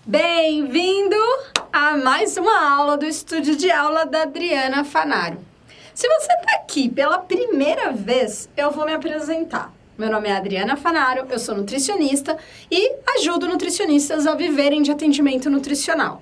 Bem-vindo a mais uma aula do Estúdio de Aula da Adriana Fanaro. Se você está aqui pela primeira vez, eu vou me apresentar. Meu nome é Adriana Fanaro, eu sou nutricionista e ajudo nutricionistas a viverem de atendimento nutricional.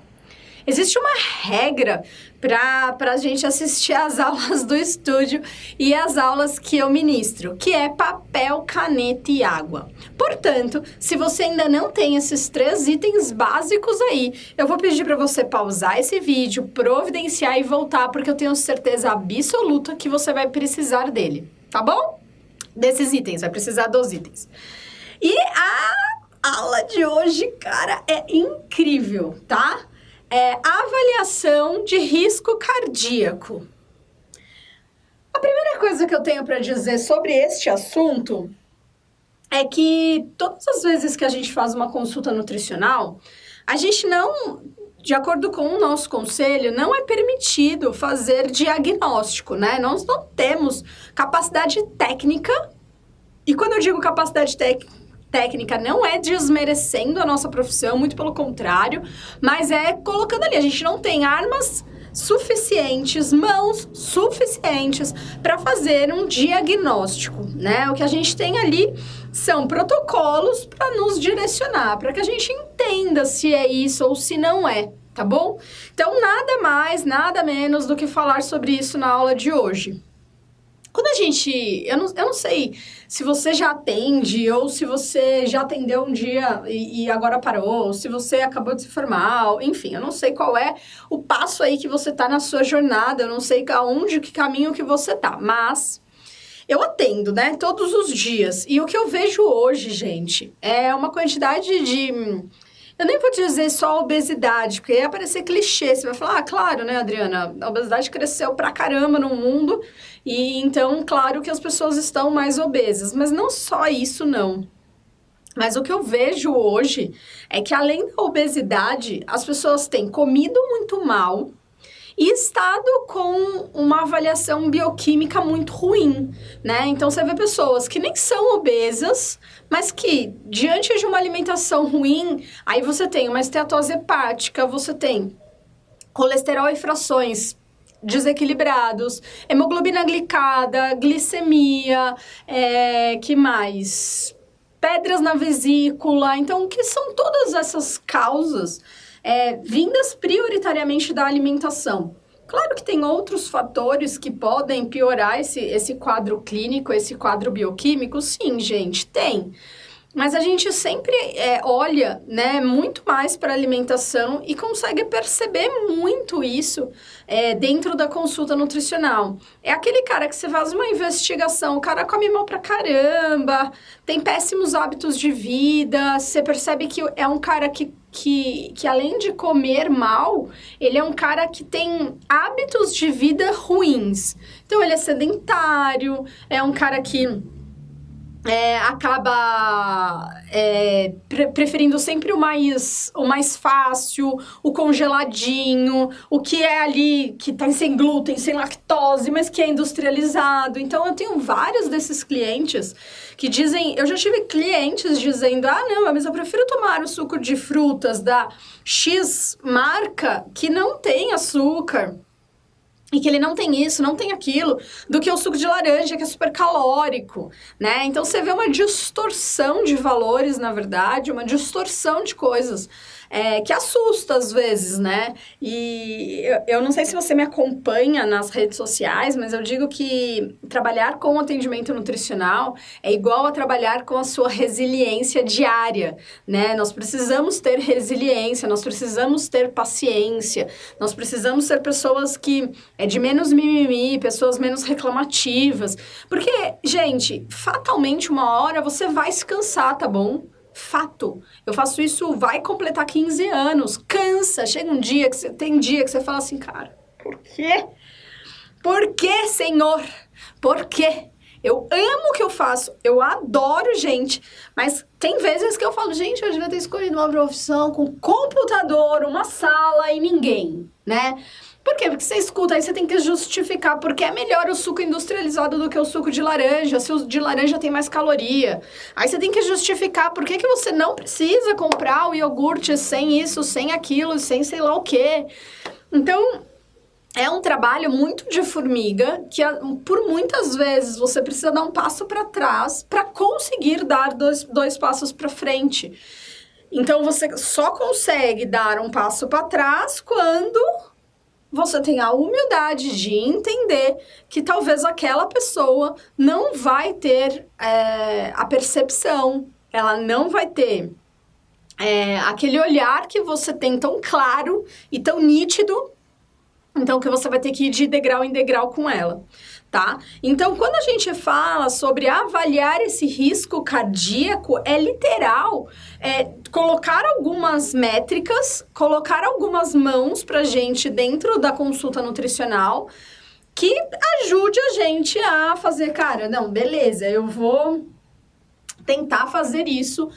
Existe uma regra para a gente assistir às aulas do estúdio e às aulas que eu ministro, que é papel, caneta e água. Portanto, se você ainda não tem esses 3 itens básicos aí, eu vou pedir para você pausar esse vídeo, providenciar e voltar, porque eu tenho certeza absoluta que você vai precisar dele, tá bom? Desses itens, vai precisar dos itens. E a aula de hoje, cara, é incrível, tá? Avaliação de risco cardíaco. A primeira coisa que eu tenho para dizer sobre este assunto é que todas as vezes que a gente faz uma consulta nutricional, a gente não, de acordo com o nosso conselho, não é permitido fazer diagnóstico, né? Nós não temos capacidade técnica, e quando eu digo capacidade técnica, não é desmerecendo a nossa profissão, muito pelo contrário, mas é colocando ali, a gente não tem armas suficientes, mãos suficientes para fazer um diagnóstico, né? O que a gente tem ali são protocolos para nos direcionar, para que a gente entenda se é isso ou se não é, tá bom? Então, nada mais, nada menos do que falar sobre isso na aula de hoje. Quando a gente... Eu não sei se você já atende ou se você já atendeu um dia e agora parou, ou se você acabou de se formar, enfim, eu não sei qual é o passo aí que você tá na sua jornada, eu não sei aonde, que caminho que você tá, mas eu atendo, né, todos os dias. E o que eu vejo hoje, gente, é uma quantidade de... Eu nem vou dizer só obesidade, porque ia parecer clichê. Você vai falar, claro, né, Adriana? A obesidade cresceu pra caramba no mundo, e então, claro que as pessoas estão mais obesas. Mas não só isso, não. Mas o que eu vejo hoje é que, além da obesidade, as pessoas têm comido muito mal e estado com uma avaliação bioquímica muito ruim, né? Então, você vê pessoas que nem são obesas, mas que, diante de uma alimentação ruim, aí você tem uma esteatose hepática, você tem colesterol e frações desequilibrados, hemoglobina glicada, glicemia, que mais? Pedras na vesícula. Então, o que são todas essas causas vindas prioritariamente da alimentação? Claro que tem outros fatores que podem piorar esse quadro clínico, esse quadro bioquímico. Sim, gente, tem. Mas a gente sempre olha, né, muito mais para a alimentação e consegue perceber muito isso dentro da consulta nutricional. É aquele cara que você faz uma investigação, o cara come mal pra caramba, tem péssimos hábitos de vida, você percebe que é um cara que além de comer mal, ele é um cara que tem hábitos de vida ruins. Então, ele é sedentário, é um cara que acaba preferindo sempre o mais fácil, o congeladinho, o que é ali, que tá sem glúten, sem lactose, mas que é industrializado. Então, eu tenho vários desses clientes que dizem... Eu já tive clientes dizendo, não, mas eu prefiro tomar o suco de frutas da X marca que não tem açúcar, e que ele não tem isso, não tem aquilo, do que o suco de laranja, que é super calórico, né? Então, você vê uma distorção de valores, na verdade, uma distorção de coisas que assusta às vezes, né? E eu não sei se você me acompanha nas redes sociais, mas eu digo que trabalhar com atendimento nutricional é igual a trabalhar com a sua resiliência diária, né? Nós precisamos ter resiliência, nós precisamos ter paciência, nós precisamos ser pessoas que de menos mimimi, pessoas menos reclamativas, porque, gente, fatalmente uma hora você vai se cansar, tá bom? Fato. Eu faço isso, vai completar 15 anos, cansa, chega um dia que você fala assim, cara, por quê? Por quê, Senhor? Por quê? Eu amo o que eu faço, eu adoro gente, mas tem vezes que eu falo, gente, eu devia ter escolhido uma profissão com computador, uma sala e ninguém, né? Por quê? Porque você escuta, aí você tem que justificar porque é melhor o suco industrializado do que o suco de laranja, se o de laranja tem mais caloria. Aí você tem que justificar por que você não precisa comprar o iogurte sem isso, sem aquilo, sem sei lá o quê. Então, é um trabalho muito de formiga, que por muitas vezes você precisa dar um passo para trás para conseguir dar dois passos para frente. Então, você só consegue dar um passo para trás quando você tem a humildade de entender que talvez aquela pessoa não vai ter a percepção, ela não vai ter aquele olhar que você tem tão claro e tão nítido, então que você vai ter que ir de degrau em degrau com ela, tá? Então, quando a gente fala sobre avaliar esse risco cardíaco, é literal, colocar algumas métricas, colocar algumas mãos pra gente dentro da consulta nutricional que ajude a gente a fazer, cara, não, beleza, eu vou tentar fazer isso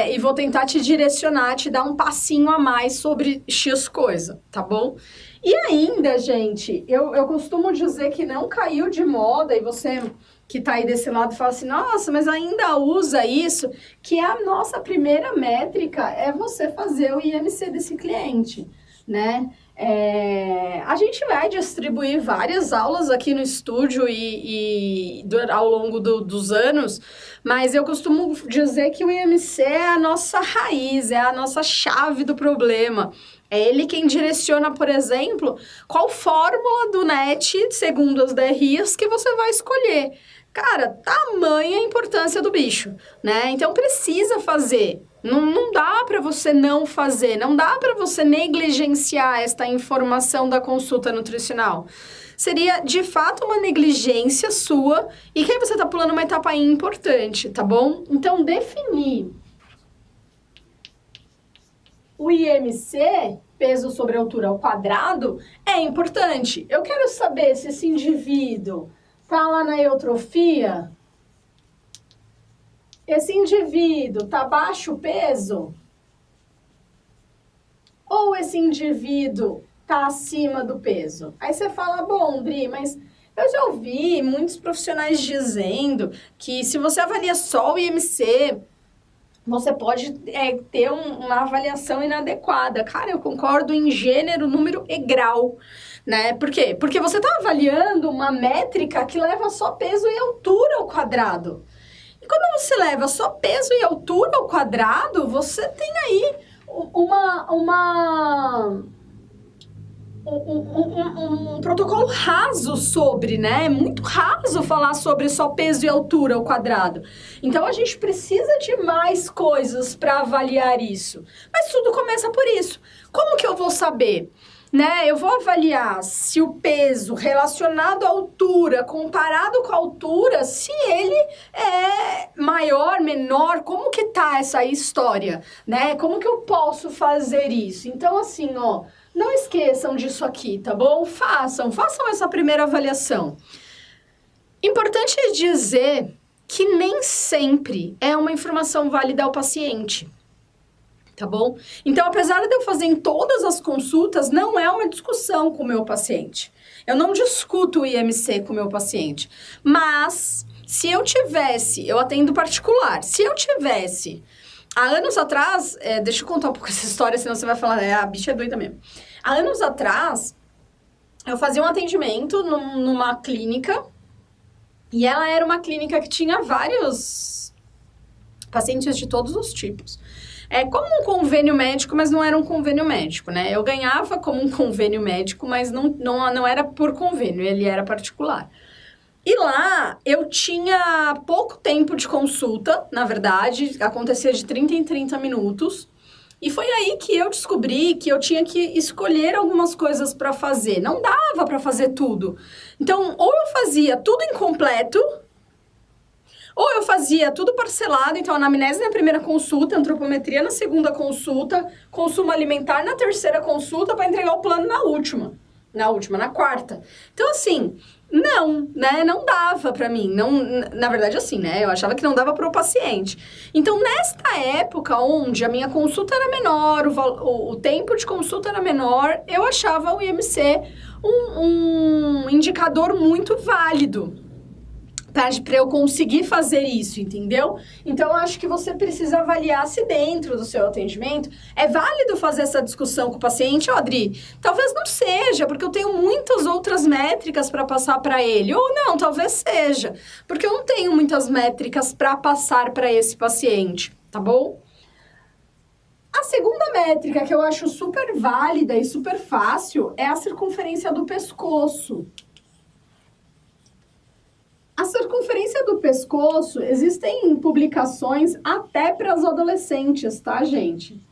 e vou tentar te direcionar, te dar um passinho a mais sobre X coisa, tá bom? E ainda, gente, eu costumo dizer que não caiu de moda, e você que tá aí desse lado fala assim, nossa, mas ainda usa isso, que a nossa primeira métrica é você fazer o IMC desse cliente, né? A gente vai distribuir várias aulas aqui no estúdio ao longo dos anos, mas eu costumo dizer que o IMC é a nossa raiz, é a nossa chave do problema. É ele quem direciona, por exemplo, qual fórmula do NET, segundo as DRIs, que você vai escolher. Cara, tamanha a importância do bicho, né? Então, precisa fazer. Não dá para você não fazer, não dá para você negligenciar esta informação da consulta nutricional. Seria, de fato, uma negligência sua e que aí você tá pulando uma etapa importante, tá bom? Então, definir o IMC, peso sobre altura ao quadrado, é importante. Eu quero saber se esse indivíduo tá lá na eutrofia. Esse indivíduo tá baixo peso? Ou esse indivíduo tá acima do peso? Aí você fala, bom, Dri, mas eu já ouvi muitos profissionais dizendo que se você avalia só o IMC, você pode ter uma avaliação inadequada. Cara, eu concordo em gênero, número e grau, né? Por quê? Porque você está avaliando uma métrica que leva só peso e altura ao quadrado. E quando você leva só peso e altura ao quadrado, você tem aí um protocolo raso sobre, né? É muito raso falar sobre só peso e altura ao quadrado. Então, a gente precisa de mais coisas para avaliar isso. Mas tudo começa por isso. Como que eu vou saber? Né? Eu vou avaliar se o peso relacionado à altura, comparado com a altura, se ele é maior, menor, como que tá essa história, né? Como que eu posso fazer isso? Então, assim, ó, não esqueçam disso aqui, tá bom? Façam essa primeira avaliação. Importante dizer que nem sempre é uma informação válida ao paciente. Tá bom? Então, apesar de eu fazer em todas as consultas, não é uma discussão com o meu paciente. Eu não discuto o IMC com o meu paciente. Mas, se eu tivesse, eu atendo particular, se eu tivesse, há anos atrás, deixa eu contar um pouco essa história, senão você vai falar, a bicha é doida mesmo. Há anos atrás, eu fazia um atendimento numa clínica, e ela era uma clínica que tinha vários pacientes de todos os tipos. É como um convênio médico, mas não era um convênio médico, né? Eu ganhava como um convênio médico, mas não era por convênio, ele era particular. E lá, eu tinha pouco tempo de consulta, na verdade, acontecia de 30 em 30 minutos. E foi aí que eu descobri que eu tinha que escolher algumas coisas para fazer. Não dava para fazer tudo. Então, ou eu fazia tudo incompleto, ou eu fazia tudo parcelado, então anamnese na primeira consulta, antropometria na segunda consulta, consumo alimentar na terceira consulta para entregar o plano na última, na quarta. Então, assim, não, né? Não dava pra mim. Não, na verdade, assim, né? Eu achava que não dava pro paciente. Então, nesta época, onde a minha consulta era menor, o tempo de consulta era menor, eu achava o IMC um indicador muito válido para eu conseguir fazer isso, entendeu? Então, eu acho que você precisa avaliar se dentro do seu atendimento é válido fazer essa discussão com o paciente. Adri, talvez não seja, porque eu tenho muitas outras métricas para passar para ele. Ou não, talvez seja, porque eu não tenho muitas métricas para passar para esse paciente, tá bom? A segunda métrica que eu acho super válida e super fácil é a circunferência do pescoço. A circunferência do pescoço, existem publicações até para os adolescentes, tá, gente?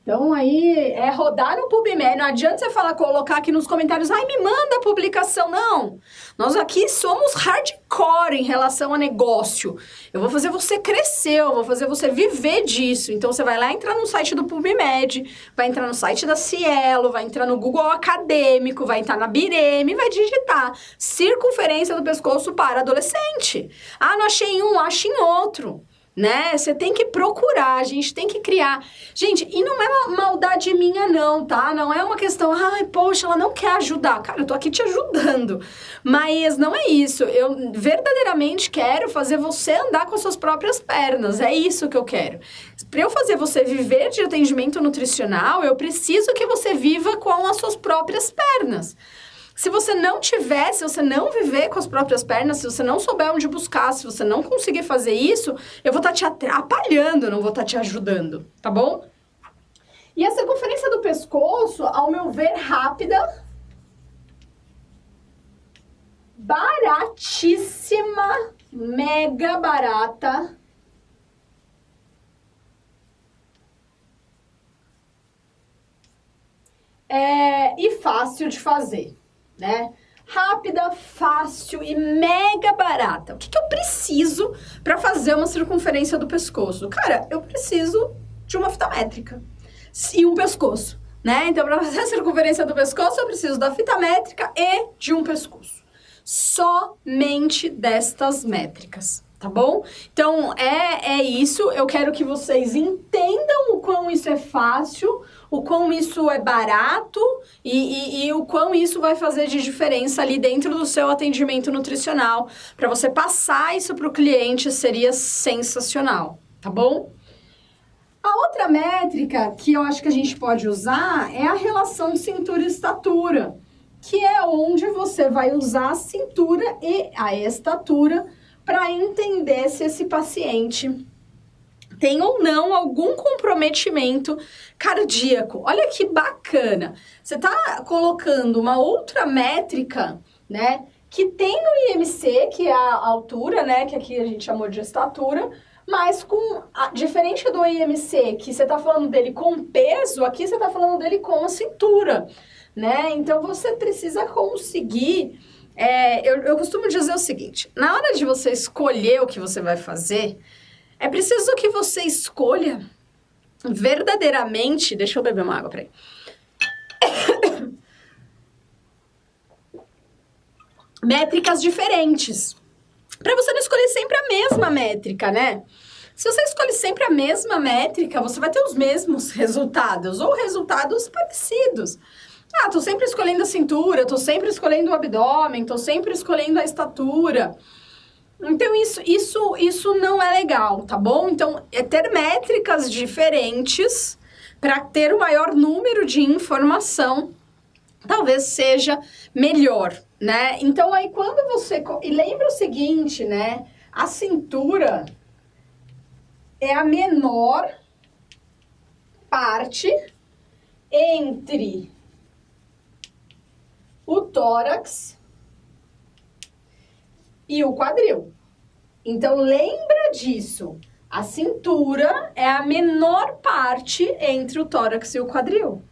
Então, aí, é rodar no PubMed. Não adianta você colocar aqui nos comentários, ai, me manda a publicação. Não. Nós aqui somos hardcore em relação a negócio. Eu vou fazer você crescer, eu vou fazer você viver disso. Então, você vai lá entrar no site do PubMed, vai entrar no site da Cielo, vai entrar no Google Acadêmico, vai entrar na Bireme, vai digitar circunferência do pescoço para adolescente. Ah, não achei em um, acha em outro. Né? Você tem que procurar, a gente tem que criar. Gente, e não é uma maldade minha não, tá? Não é uma questão, ai, poxa, ela não quer ajudar. Cara, eu tô aqui te ajudando. Mas não é isso. Eu verdadeiramente quero fazer você andar com as suas próprias pernas. É isso que eu quero. Para eu fazer você viver de atendimento nutricional, eu preciso que você viva com as suas próprias pernas. Se você não tiver, se você não viver com as próprias pernas, se você não souber onde buscar, se você não conseguir fazer isso, eu vou estar te atrapalhando, não vou estar te ajudando, tá bom? E a circunferência do pescoço, ao meu ver, rápida, baratíssima, mega barata. E fácil de fazer. Né? Rápida, fácil e mega barata. O que eu preciso para fazer uma circunferência do pescoço? Cara, eu preciso de uma fita métrica e um pescoço, né? Então, para fazer a circunferência do pescoço, eu preciso da fita métrica e de um pescoço. Somente destas métricas, tá bom? Então, é isso. Eu quero que vocês entendam o quão isso é fácil, o quão isso é barato e o quão isso vai fazer de diferença ali dentro do seu atendimento nutricional. Para você passar isso para o cliente seria sensacional, tá bom? A outra métrica que eu acho que a gente pode usar é a relação cintura e estatura, que é onde você vai usar a cintura e a estatura para entender se esse paciente tem ou não algum comprometimento cardíaco. Olha que bacana. Você está colocando uma outra métrica, né, que tem no IMC, que é a altura, né, que aqui a gente chamou de estatura, mas diferente do IMC, que você está falando dele com peso, aqui você está falando dele com a cintura, né? Então, você precisa conseguir... eu costumo dizer o seguinte, na hora de você escolher o que você vai fazer, é preciso que você escolha verdadeiramente... Deixa eu beber uma água, peraí. Métricas diferentes. Para você não escolher sempre a mesma métrica, né? Se você escolhe sempre a mesma métrica, você vai ter os mesmos resultados ou resultados parecidos. Ah, tô sempre escolhendo a cintura, tô sempre escolhendo o abdômen, tô sempre escolhendo a estatura. Então, isso não é legal, tá bom? Então, é ter métricas diferentes para ter o maior número de informação, talvez seja melhor, né? Então, aí, quando você... E lembra o seguinte, né? A cintura é a menor parte entre o tórax e o quadril. Então, lembra disso. A cintura é a menor parte entre o tórax e o quadril,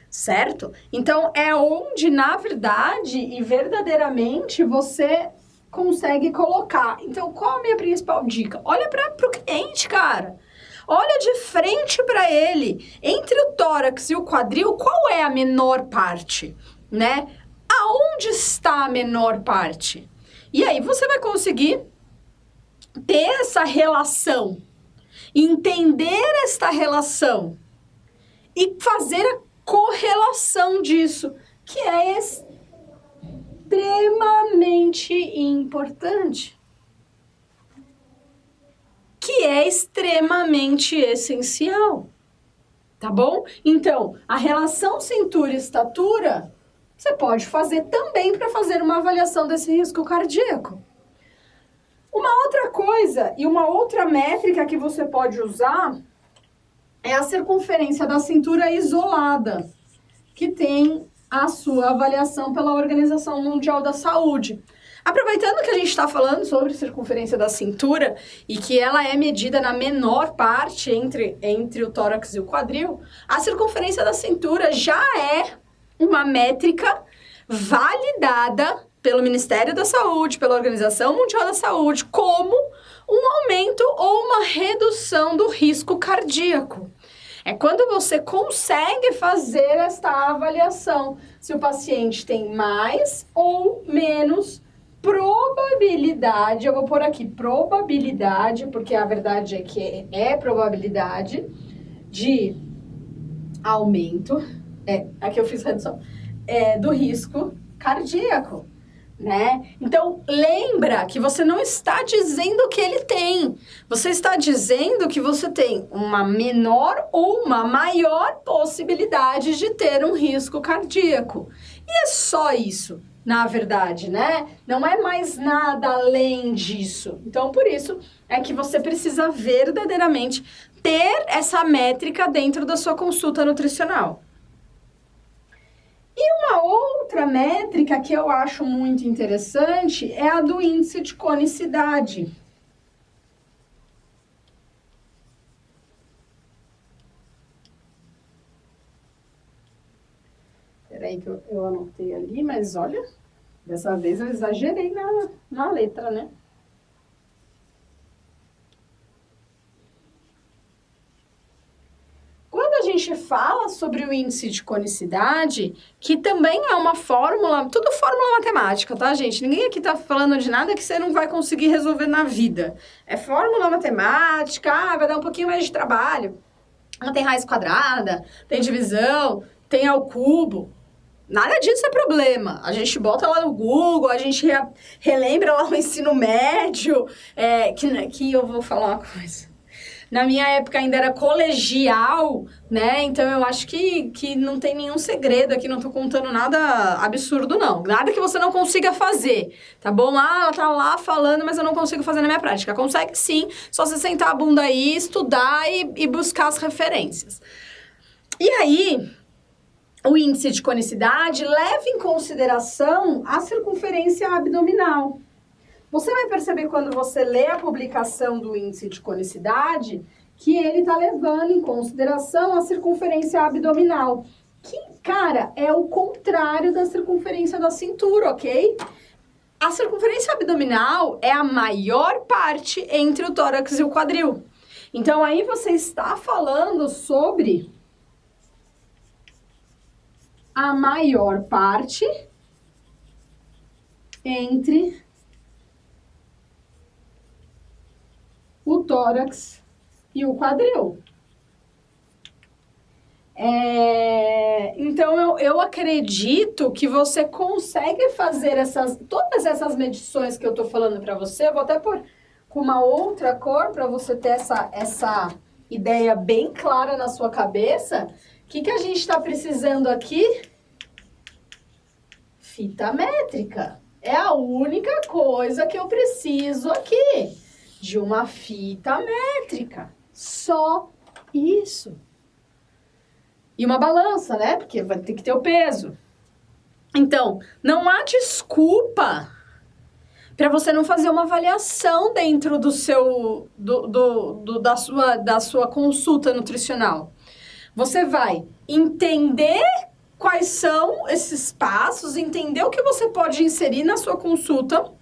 certo? Então, é onde, na verdade e verdadeiramente, você consegue colocar. Então, qual a minha principal dica? Olha para o cliente, cara. Olha de frente para ele. Entre o tórax e o quadril, qual é a menor parte, né? aonde está a menor parte? E aí você vai conseguir ter essa relação, entender esta relação e fazer a correlação disso, que é extremamente importante. Que é extremamente essencial. Tá bom? Então, a relação cintura-estatura, você pode fazer também para fazer uma avaliação desse risco cardíaco. Uma outra coisa e uma outra métrica que você pode usar é a circunferência da cintura isolada, que tem a sua avaliação pela Organização Mundial da Saúde. Aproveitando que a gente está falando sobre circunferência da cintura e que ela é medida na menor parte entre o tórax e o quadril, a circunferência da cintura já é uma métrica validada pelo Ministério da Saúde, pela Organização Mundial da Saúde, como um aumento ou uma redução do risco cardíaco. É quando você consegue fazer esta avaliação, se o paciente tem mais ou menos probabilidade, eu vou pôr aqui probabilidade, porque a verdade é que é probabilidade de aumento, aqui eu fiz redução, do risco cardíaco, né? Então, lembra que você não está dizendo que ele tem, você está dizendo que você tem uma menor ou uma maior possibilidade de ter um risco cardíaco. E é só isso. Na verdade, né? Não é mais nada além disso. Então, por isso é que você precisa verdadeiramente ter essa métrica dentro da sua consulta nutricional. E uma outra métrica que eu acho muito interessante é a do índice de conicidade. Peraí que eu anotei ali, mas olha, dessa vez eu exagerei na letra, né? Quando a gente fala sobre o índice de conicidade, que também é uma fórmula, tudo fórmula matemática, tá, gente? Ninguém aqui tá falando de nada que você não vai conseguir resolver na vida. É fórmula matemática, vai dar um pouquinho mais de trabalho. Não tem raiz quadrada, tem divisão, tem ao cubo. Nada disso é problema. A gente bota lá no Google, a gente relembra lá o ensino médio, que eu vou falar uma coisa. Na minha época ainda era colegial, né? Então eu acho que não tem nenhum segredo aqui, não tô contando nada absurdo, não. Nada que você não consiga fazer, tá bom? Ela tá lá falando, mas eu não consigo fazer na minha prática. Consegue sim, só você sentar a bunda aí, estudar e buscar as referências. E aí, o índice de conicidade leva em consideração a circunferência abdominal. Você vai perceber quando você lê a publicação do índice de conicidade que ele está levando em consideração a circunferência abdominal, que, cara, é o contrário da circunferência da cintura, ok? A circunferência abdominal é a maior parte entre o tórax e o quadril. Então, aí você está falando sobre a maior parte entre o tórax e o quadril. Então, eu acredito que você consegue fazer todas essas medições que eu tô falando para você. Eu vou até pôr com uma outra cor para você ter essa ideia bem clara na sua cabeça. O que a gente está precisando aqui? Fita métrica. É a única coisa que eu preciso aqui, de uma fita métrica. Só isso. E uma balança, né? Porque vai ter que ter o peso. Então, não há desculpa para você não fazer uma avaliação dentro do seu, da sua consulta nutricional. Você vai entender quais são esses passos, entender o que você pode inserir na sua consulta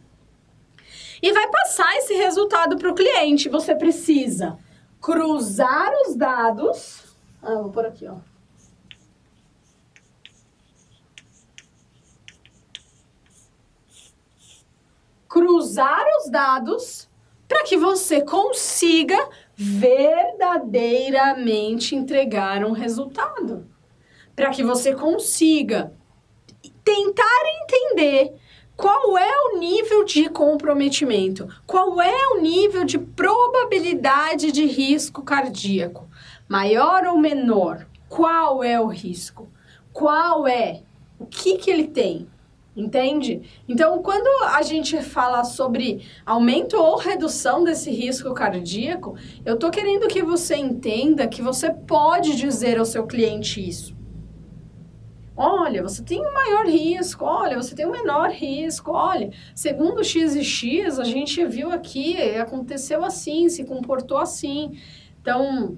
e vai passar esse resultado para o cliente. Você precisa cruzar os dados. Vou pôr aqui, ó. cruzar os dados para que você consiga verdadeiramente entregar um resultado. Para que você consiga tentar entender qual é o nível de comprometimento, qual é o nível de probabilidade de risco cardíaco, maior ou menor, qual é o risco, qual é, o que ele tem, entende? Então, quando a gente fala sobre aumento ou redução desse risco cardíaco, eu tô querendo que você entenda que você pode dizer ao seu cliente isso. Olha, você tem um maior risco, olha, você tem um menor risco, olha, segundo X e X, a gente viu aqui, aconteceu assim, se comportou assim. Então,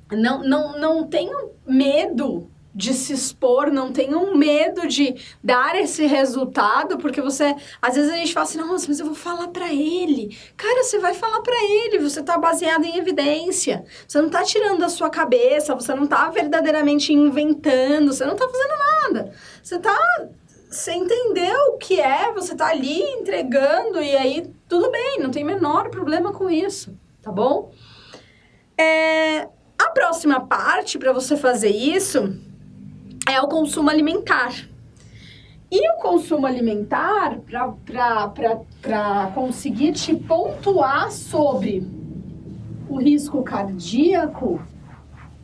não tenham medo de se expor, não tenham medo de dar esse resultado, porque às vezes a gente fala assim, nossa, mas eu vou falar pra ele. Cara, você vai falar pra ele, você tá baseado em evidência, você não tá tirando da sua cabeça, você não tá verdadeiramente inventando, você não tá fazendo nada. Você entendeu o que é, você tá ali entregando e aí tudo bem, não tem menor problema com isso, tá bom? A próxima parte para você fazer isso é o consumo alimentar. E o consumo alimentar, para conseguir te pontuar sobre o risco cardíaco,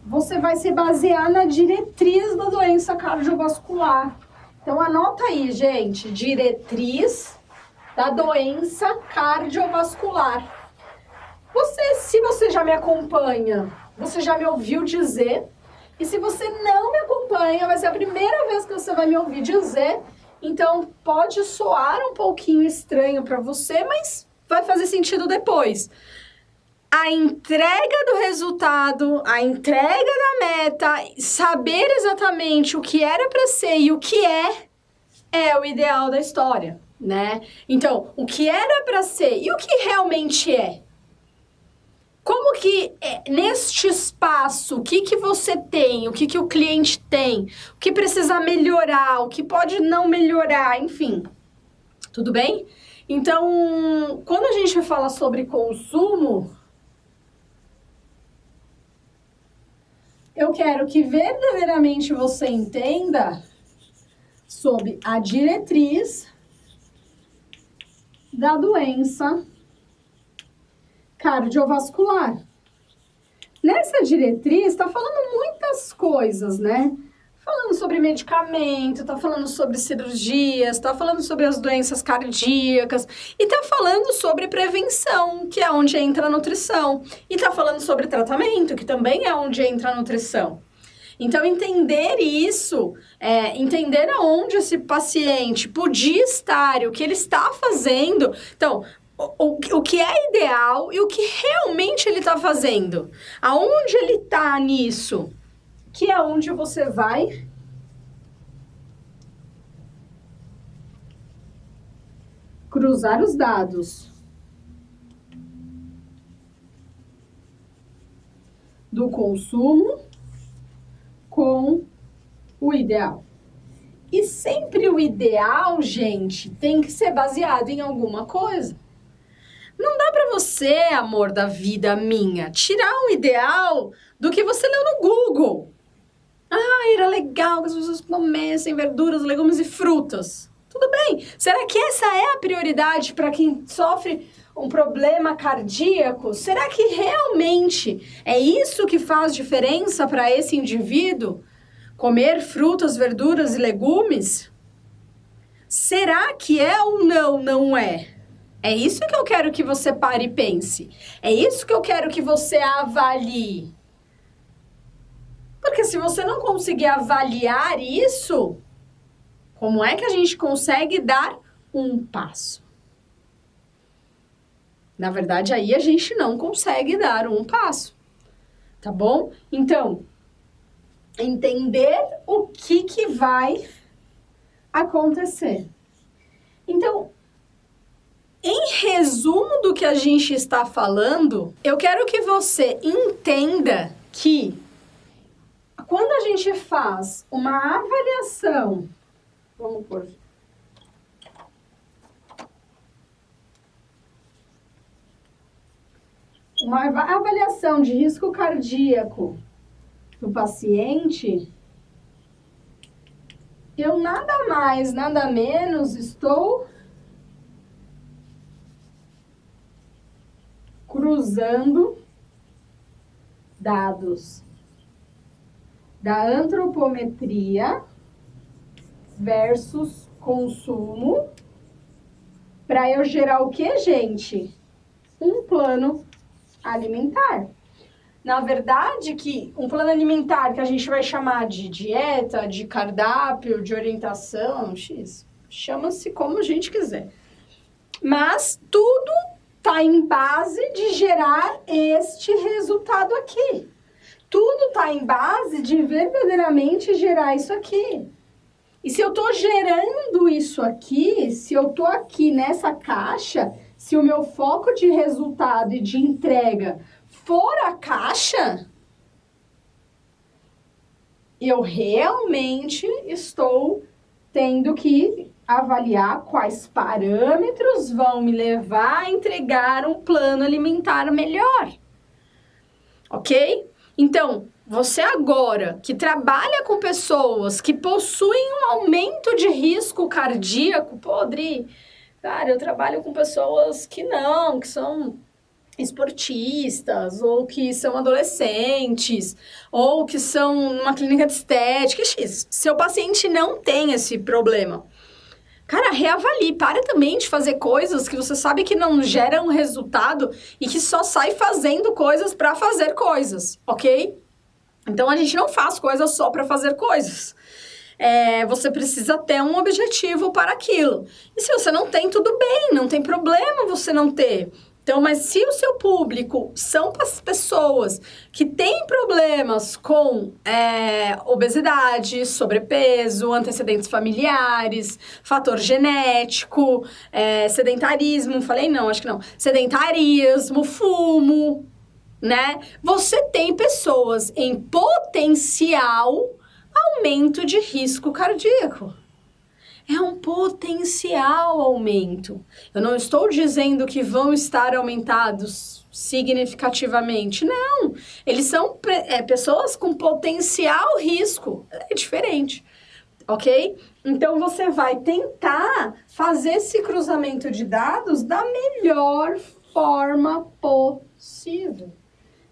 você vai se basear na diretriz da doença cardiovascular. Então, anota aí, gente, diretriz da doença cardiovascular. Se você já me acompanha, você já me ouviu dizer, e se você não me acompanha, vai ser a primeira vez que você vai me ouvir dizer, então pode soar um pouquinho estranho para você, mas vai fazer sentido depois. A entrega do resultado, a entrega da meta, saber exatamente o que era para ser e o que é o ideal da história, né? Então, o que era para ser e o que realmente é. Como que, neste espaço, o que você tem, o que o cliente tem, o que precisa melhorar, o que pode não melhorar, enfim. Tudo bem? Então, quando a gente fala sobre consumo, eu quero que verdadeiramente você entenda sobre a diretriz da doença cardiovascular. Nessa diretriz, está falando muitas coisas, né? Falando sobre medicamento, está falando sobre cirurgias, está falando sobre as doenças cardíacas e está falando sobre prevenção, que é onde entra a nutrição. E está falando sobre tratamento, que também é onde entra a nutrição. Então, entender isso, entender aonde esse paciente podia estar e o que ele está fazendo. Então, o que é ideal e o que realmente ele está fazendo. Aonde ele está nisso? Que é onde você vai cruzar os dados do consumo com o ideal. E sempre o ideal, gente, tem que ser baseado em alguma coisa. Não dá pra você, amor da vida minha, tirar um ideal do que você leu no Google. Ah, era legal que as pessoas comessem verduras, legumes e frutas. Tudo bem. Será que essa é a prioridade para quem sofre um problema cardíaco? Será que realmente é isso que faz diferença para esse indivíduo? Comer frutas, verduras e legumes? Será que é ou não é? É isso que eu quero que você pare e pense. É isso que eu quero que você avalie. Porque se você não conseguir avaliar isso, como é que a gente consegue dar um passo? Na verdade, aí a gente não consegue dar um passo. Tá bom? Então, entender o que vai acontecer. Então, em resumo do que a gente está falando, eu quero que você entenda que quando a gente faz uma avaliação, vamos por uma avaliação de risco cardíaco do paciente, eu nada mais, nada menos estou cruzando dados da antropometria versus consumo para eu gerar o que, gente? Um plano alimentar. Na verdade, que um plano alimentar que a gente vai chamar de dieta, de cardápio, de orientação, X, chama-se como a gente quiser. Mas tudo está em base de gerar este resultado aqui. Tudo está em base de verdadeiramente gerar isso aqui. E se eu estou gerando isso aqui, se eu estou aqui nessa caixa, se o meu foco de resultado e de entrega for a caixa, eu realmente estou tendo que avaliar quais parâmetros vão me levar a entregar um plano alimentar melhor. Ok? Então, você agora que trabalha com pessoas que possuem um aumento de risco cardíaco, Dri, cara, eu trabalho com pessoas que são esportistas, ou que são adolescentes, ou que são numa clínica de estética, X. Seu paciente não tem esse problema. Cara, reavalie, para também de fazer coisas que você sabe que não geram resultado e que só sai fazendo coisas para fazer coisas, ok? Então, a gente não faz coisas só para fazer coisas. Você precisa ter um objetivo para aquilo. E se você não tem, tudo bem, não tem problema você não ter. Então, mas se o seu público são pessoas que têm problemas com obesidade, sobrepeso, antecedentes familiares, fator genético, sedentarismo, falei não, acho que não, sedentarismo, fumo, né? Você tem pessoas em potencial aumento de risco cardíaco. É um potencial aumento. Eu não estou dizendo que vão estar aumentados significativamente. Não. Eles são pessoas com potencial risco. É diferente. Ok? Então, você vai tentar fazer esse cruzamento de dados da melhor forma possível.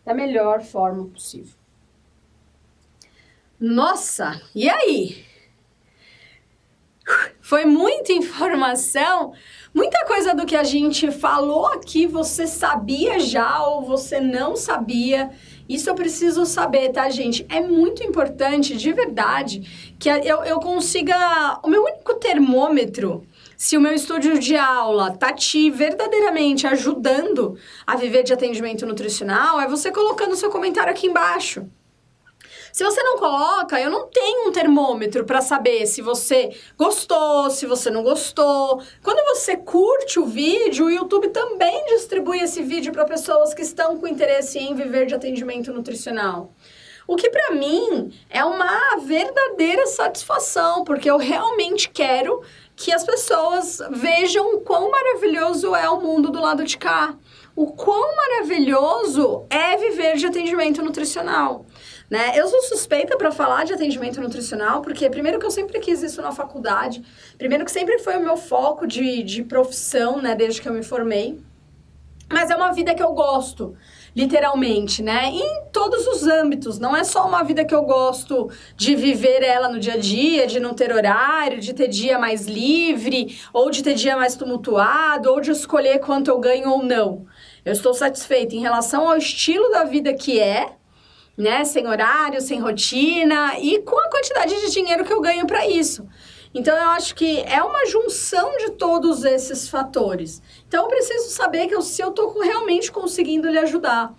Da melhor forma possível. Nossa, e aí? Foi muita informação, muita coisa do que a gente falou aqui você sabia já ou você não sabia. Isso eu preciso saber, tá, gente? É muito importante, de verdade, que eu consiga... O meu único termômetro, se o meu estúdio de aula tá te verdadeiramente ajudando a viver de atendimento nutricional, é você colocando seu comentário aqui embaixo. Se você não coloca, eu não tenho um termômetro para saber se você gostou, se você não gostou. Quando você curte o vídeo, o YouTube também distribui esse vídeo para pessoas que estão com interesse em viver de atendimento nutricional. O que para mim é uma verdadeira satisfação, porque eu realmente quero que as pessoas vejam o quão maravilhoso é o mundo do lado de cá. O quão maravilhoso é viver de atendimento nutricional. Né? Eu sou suspeita para falar de atendimento nutricional, porque primeiro que eu sempre quis isso na faculdade, primeiro que sempre foi o meu foco de profissão, né, desde que eu me formei, mas é uma vida que eu gosto, literalmente, né, em todos os âmbitos, não é só uma vida que eu gosto de viver ela no dia a dia, de não ter horário, de ter dia mais livre, ou de ter dia mais tumultuado, ou de escolher quanto eu ganho ou não. Eu estou satisfeita em relação ao estilo da vida que né, sem horário, sem rotina e com a quantidade de dinheiro que eu ganho para isso. Então, eu acho que é uma junção de todos esses fatores. Então, eu preciso saber se eu estou realmente conseguindo lhe ajudar.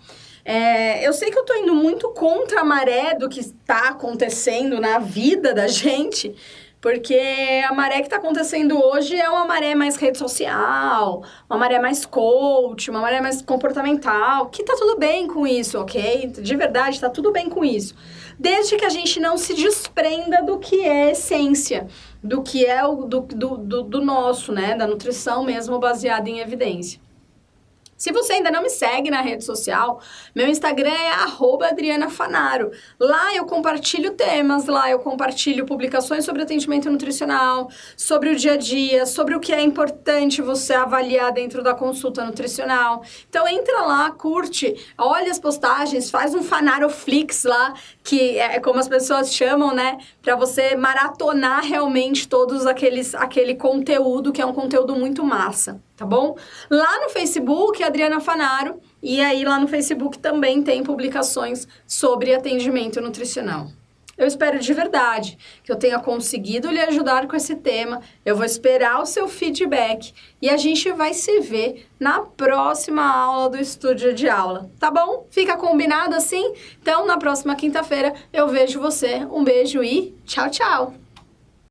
Eu sei que eu estou indo muito contra a maré do que está acontecendo na vida da gente, porque a maré que está acontecendo hoje é uma maré mais rede social, uma maré mais coach, uma maré mais comportamental, que tá tudo bem com isso, ok? De verdade, tá tudo bem com isso. Desde que a gente não se desprenda do que é essência, do que é do nosso, né? Da nutrição mesmo baseada em evidência. Se você ainda não me segue na rede social, meu Instagram é @AdrianaFanaro. Lá eu compartilho temas, lá eu compartilho publicações sobre atendimento nutricional, sobre o dia a dia, sobre o que é importante você avaliar dentro da consulta nutricional. Então entra lá, curte, olha as postagens, faz um Fanaroflix lá, que é como as pessoas chamam, né? Para você maratonar realmente aquele conteúdo, que é um conteúdo muito massa, tá bom? Lá no Facebook, Adriana Fanaro, e aí lá no Facebook também tem publicações sobre atendimento nutricional. Eu espero de verdade que eu tenha conseguido lhe ajudar com esse tema. Eu vou esperar o seu feedback e a gente vai se ver na próxima aula do Estúdio de Aula, tá bom? Fica combinado assim? Então, na próxima quinta-feira eu vejo você. Um beijo e tchau, tchau!